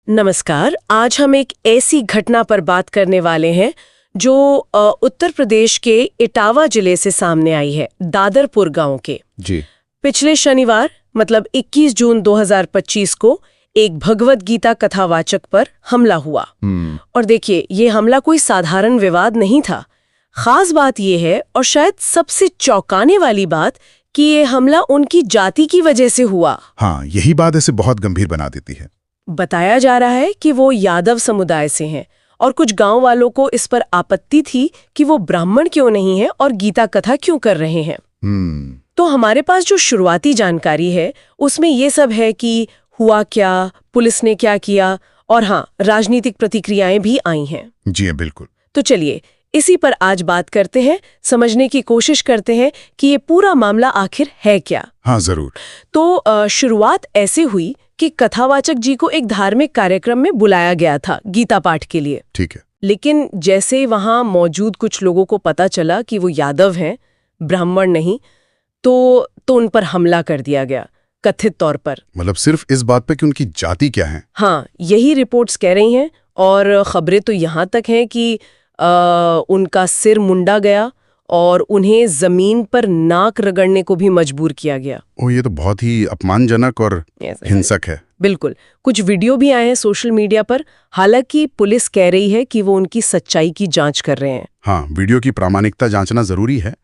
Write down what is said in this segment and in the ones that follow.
नमस्कार। आज हम एक ऐसी घटना पर बात करने वाले हैं जो उत्तर प्रदेश के इटावा जिले से सामने आई है, दादरपुर गांव के। जी। पिछले शनिवार मतलब 21 जून 2025 को एक भगवत गीता कथावाचक पर हमला हुआ। और देखिए, ये हमला कोई साधारण विवाद नहीं था। खास बात ये है, और शायद सबसे चौंकाने वाली बात, कि ये हमला उनकी जाति की वजह से हुआ। हाँ, यही बात इसे बहुत गंभीर बना देती है। बताया जा रहा है कि वो यादव समुदाय से हैं और कुछ गांव वालों को इस पर आपत्ति थी कि वो ब्राह्मण क्यों नहीं है और गीता कथा क्यों कर रहे हैं। तो हमारे पास जो शुरुआती जानकारी है उसमें ये सब है कि हुआ क्या, पुलिस ने क्या किया, और हाँ, राजनीतिक प्रतिक्रियाएं भी आई हैं। जी बिल्कुल। तो चलिए इसी पर आज बात करते हैं, समझने की कोशिश करते हैं कि ये पूरा मामला आखिर है क्या। हाँ जरूर। तो शुरुआत ऐसे हुई कि कथावाचक जी को एक धार्मिक कार्यक्रम में बुलाया गया था गीता पाठ के लिए। ठीक है। लेकिन जैसे वहां मौजूद कुछ लोगों को पता चला कि वो यादव हैं, ब्राह्मण नहीं, तो उन पर हमला कर दिया गया, कथित तौर पर। मतलब सिर्फ इस बात पे कि उनकी जाति क्या है? हाँ, यही रिपोर्ट्स कह रही हैं। और खबरें तो यहाँ तक हैं कि उनका सिर मुंडा गया और उन्हें जमीन पर नाक रगड़ने को भी मजबूर किया गया। ओ, ये तो बहुत ही अपमानजनक और हिंसक है। बिल्कुल। कुछ वीडियो भी आए हैं सोशल मीडिया पर। हालांकि पुलिस कह रही है कि वो उनकी सच्चाई की जांच कर रहे हैं। हाँ, वीडियो की प्रामाणिकता जांचना जरूरी है,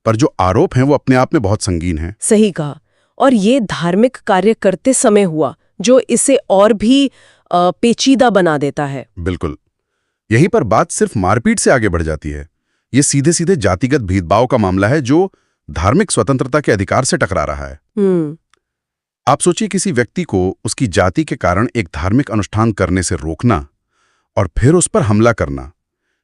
पर जो आरोप हैं वो अपने आप में बहुत संगीन हैं। सही कहा। और ये धार्मिक कार्य करते समय हुआ, जो इसे और भी पेचीदा बना देता है। बिल्कुल। यहीं पर बात सिर्फ मारपीट से आगे बढ़ जाती है। ये सीधे सीधे जातिगत भेदभाव का मामला है जो धार्मिक स्वतंत्रता के अधिकार से टकरा रहा है। आप सोचिए, किसी व्यक्ति को उसकी जाति के कारण एक धार्मिक अनुष्ठान करने से रोकना और फिर उस पर हमला करना,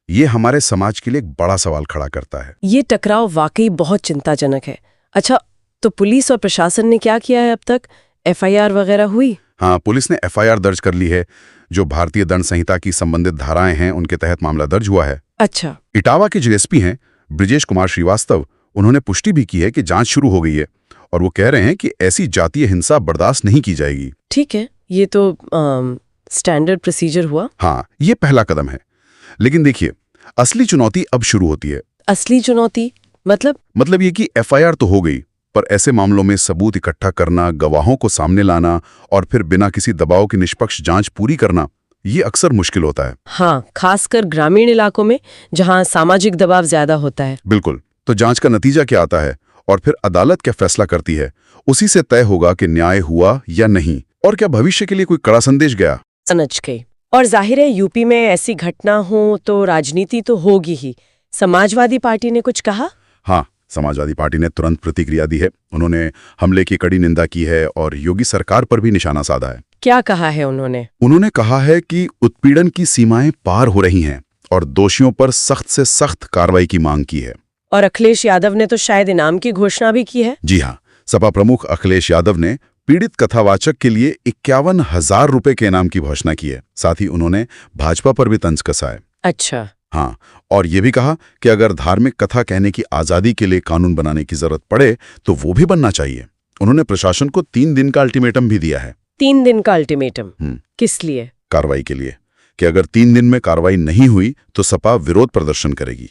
ये हमारे समाज के लिए एक बड़ा सवाल खड़ा करता है। ये टकराव वाकई बहुत चिंताजनक है। अच्छा, तो पुलिस और प्रशासन ने क्या किया है अब तक? एफआईआर वगैरह हुई? हाँ, पुलिस ने एफआईआर दर्ज कर ली है। जो भारतीय दंड संहिता की संबंधित धाराएं हैं उनके तहत मामला दर्ज हुआ है। अच्छा। इटावा के जो एसपी हैं ब्रिजेश कुमार श्रीवास्तव, उन्होंने पुष्टि भी की है कि जांच शुरू हो गई है और वो कह रहे हैं कि ऐसी जातीय हिंसा बर्दाश्त नहीं की जाएगी। ठीक है, ये तो स्टैंडर्ड प्रोसीजर हुआ। हाँ, ये पहला कदम है। लेकिन देखिए, असली चुनौती अब शुरू होती है। असली चुनौती मतलब ये कि एफआईआर तो हो गई, पर ऐसे मामलों में सबूत इकट्ठा करना, गवाहों को सामने लाना और फिर बिना किसी दबाव की निष्पक्ष जांच पूरी करना, ये अक्सर मुश्किल होता है। हाँ, खासकर ग्रामीण इलाकों में जहां सामाजिक दबाव ज्यादा होता है। बिल्कुल। तो जांच का नतीजा क्या आता है और फिर अदालत क्या फैसला करती है, उसी से तय होगा कि न्याय हुआ या नहीं, और क्या भविष्य के लिए कोई कड़ा संदेश गया। समझ गई। और जाहिर है यूपी में ऐसी घटना हो तो राजनीति तो होगी ही। समाजवादी पार्टी ने कुछ कहा? हाँ, समाजवादी पार्टी ने तुरंत प्रतिक्रिया दी है। उन्होंने हमले की कड़ी निंदा की है और योगी सरकार पर भी निशाना साधा है। क्या कहा है उन्होंने? उन्होंने कहा है कि उत्पीड़न की सीमाएं पार हो रही हैं और दोषियों पर सख्त से सख्त कार्रवाई की मांग की है। और अखिलेश यादव ने तो शायद इनाम की घोषणा भी की है। जी हाँ, सपा प्रमुख अखिलेश यादव ने पीड़ित कथावाचक के लिए 51,000 रुपए के इनाम की घोषणा की है। साथ ही उन्होंने भाजपा पर भी तंज कसा है। अच्छा। हाँ, और ये भी कहा कि अगर धार्मिक कथा कहने की आजादी के लिए कानून बनाने की जरूरत पड़े तो वो भी बनना चाहिए। उन्होंने प्रशासन को 3 दिन का अल्टीमेटम भी दिया है। 3 दिन का अल्टीमेटम? किस लिए? कार्रवाई के लिए, कि अगर 3 दिन में कार्रवाई नहीं हुई तो सपा विरोध प्रदर्शन करेगी।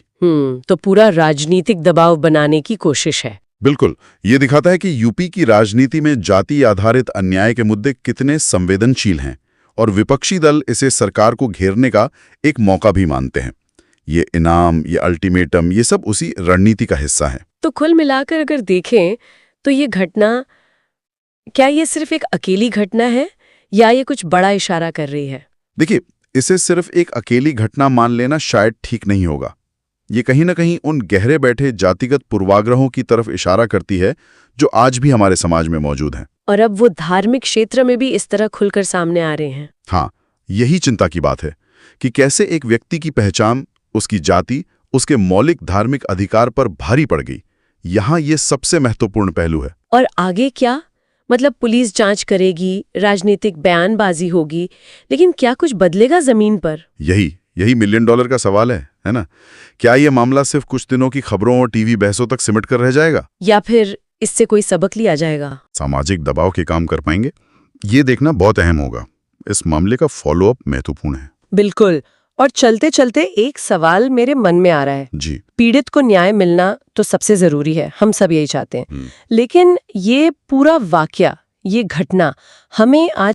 तो पूरा राजनीतिक दबाव बनाने की कोशिश है। बिल्कुल। ये दिखाता है कि यूपी की राजनीति में जाति आधारित अन्याय के मुद्दे कितने संवेदनशील हैं, और विपक्षी दल इसे सरकार को घेरने का एक मौका भी मानते हैं। ये इनाम, ये अल्टीमेटम, ये सब उसी रणनीति का हिस्सा है। तो कुल मिलाकर अगर देखें तो ये घटना, क्या ये सिर्फ एक अकेली घटना है या ये कुछ बड़ा इशारा कर रही है? देखिए, इसे सिर्फ एक अकेली घटना मान लेना शायद ठीक नहीं होगा। ये कहीं ना कहीं उन गहरे बैठे जातिगत पूर्वाग्रहों की तरफ इशारा करती है जो आज भी हमारे समाज में मौजूद हैं। और अब वो धार्मिक क्षेत्र में भी इस तरह खुलकर सामने आ रहे हैं। हाँ, यही चिंता की बात है कि कैसे एक व्यक्ति की पहचान, उसकी जाति, उसके मौलिक धार्मिक अधिकार पर भारी पड़ गई। यहाँ ये सबसे महत्वपूर्ण पहलू है। और आगे क्या? मतलब पुलिस जांच करेगी, राजनीतिक बयानबाजी होगी, लेकिन क्या कुछ बदलेगा जमीन पर? यही $1 मिलियन का सवाल है ना? क्या ये मामला सिर्फ कुछ दिनों की खबरों और टीवी बहसों तक सिमट कर रह जाएगा, या फिर इससे कोई सबक लिया जाएगा? सामाजिक दबाव के काम कर पाएंगे? ये देखना बहुत अहम होगा। इस मामले का फॉलोअप महत्वपूर्ण है। बिल्कुल। और चलते चलते एक सवाल मेरे मन में आ रहा है। जी। पीड़ित को न्याय मिलना तो सबसे जरूरी है, हम सब यही चाहते हैं, लेकिन ये पूरा वाकया, ये घटना हमें आज